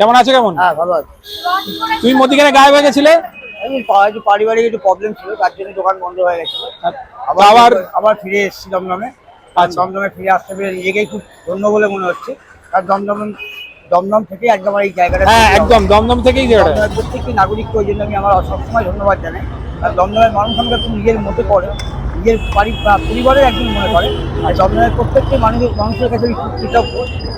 কেমন আছে? কেমন? হ্যাঁ ভালো আছে। তুমি মধ্যিখানে গায়েব হয়ে গেছিলে? একটু পারিবারিক একটু প্রবলেম ছিল, তার জন্য দোকান বন্ধ হয়ে গেছিল। আবার আবার ফিরে এসেছি দমদমে। দমদমে ফিরে আসতে পেরে নিজেকেই খুব ধন্য বলে মনে হচ্ছে। আর দমদম থেকে একদম এই জায়গাটা, হ্যাঁ একদম দমদম থেকেই যেটা প্রত্যেকটি নাগরিককে ওই জন্য আমি আমার সবসময় ধন্যবাদ জানাই। আর দমদমের মানুষ আমাকে খুব নিজের মতো করে, নিজের পরিবারের একজন মনে করে। আর দমদমের প্রত্যেকটি মানুষের কাছে আমি খুব কৃতজ্ঞ।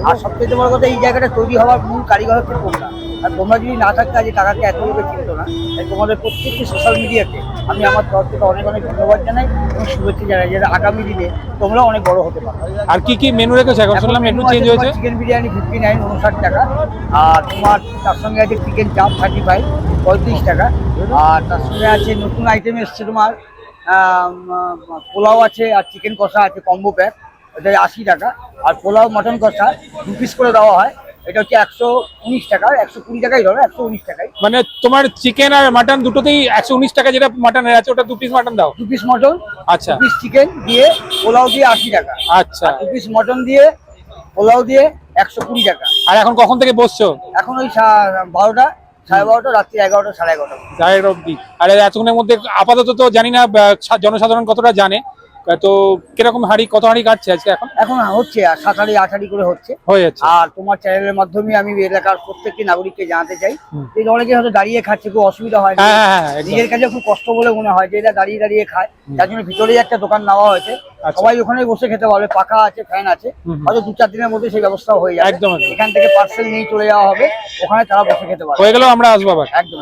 আর সবচেয়ে বড় কথা, এই জায়গাটা তৈরি হওয়ার মূল কারিগর হচ্ছে তোমরা। আর তোমরা যদি না থাকতে আজ টাকাকে এত লোকে চিনত না। তাই তোমাদের প্রত্যেকটি সোশ্যাল মিডিয়াকে আমি আমার তরফ থেকে অনেক অনেক ধন্যবাদ জানাই এবং শুভেচ্ছা জানাই, যেটা আগামী দিনে তোমরা অনেক বড় হতে পারো। আর কি কি মেনু রেখেছো? এখন শুনলাম একটু চেঞ্জ হয়েছে। চিকেন বিরিয়ানি 59 59 টাকা। আর তোমার তার সঙ্গে আছে চিকেন চাপ 35 35 টাকা। আর তার সঙ্গে আছে নতুন আইটেম এসছে তোমার পোলাও আছে আর চিকেন কষা আছে কম্বো প্যাক, ওটা 80 টাকা। আর পোলাও মটন কষা 2 পিস করে দেওয়া হয়, এটা হচ্ছে 119 টাকা। 120 টাকাই ধরো, 119 টাকায়। মানে তোমার চিকেন আর মাটন দুটোতেই 119 টাকা, যেটা মাটনের আছে ওটা 2 পিস মাটন দাও? 2 পিস মটন, আচ্ছা 2 পিস চিকেন দিয়ে পোলাও দিয়ে 80 টাকা। আচ্ছা। 2 পিস মটন দিয়ে পোলাও দিয়ে 120 টাকা। আর এখন কখন থেকে বসছো? এখন ওই 12টা, 12:30, রাত্রি 11টা, 11:30। গায়ের অবধি। আর এতক্ষণের মধ্যে আপাতত তো জানি না জনসাধারণ কতটা জানে, তো কিরকম কত হাঁড়ি কাটছে আজকে এখন? এখন হচ্ছে 7 হাঁড়ি 8 হাঁড়ি করে হচ্ছে হয়ে যাচ্ছে। আর তোমার চ্যানেলের মাধ্যমে আমি এলাকার প্রত্যেকটি নাগরিককে জানাতে চাই যে অনেকে হয়তো দাঁড়িয়ে খাচ্ছে, খুব অসুবিধা হয়, নিজের কাছে খুব কষ্ট বলে মনে হয় যে এরা দাঁড়িয়ে দাঁড়িয়ে খায়। যার জন্য ভিতরেই একটা দোকান নেওয়া হয়েছে, সবাই ওখানে বসে খেতে পারবে, পাখা আছে, ফ্যান আছে। হয়তো 2-4 দিনের মধ্যে সেই ব্যবস্থা হয়ে যাবে। একদম এখান থেকে পার্সেল নিয়ে চলে যাওয়া হবে, ওখানে তারা বসে খেতে পারবে। হয়ে গেল, আমরা আসবো আবার। একদম।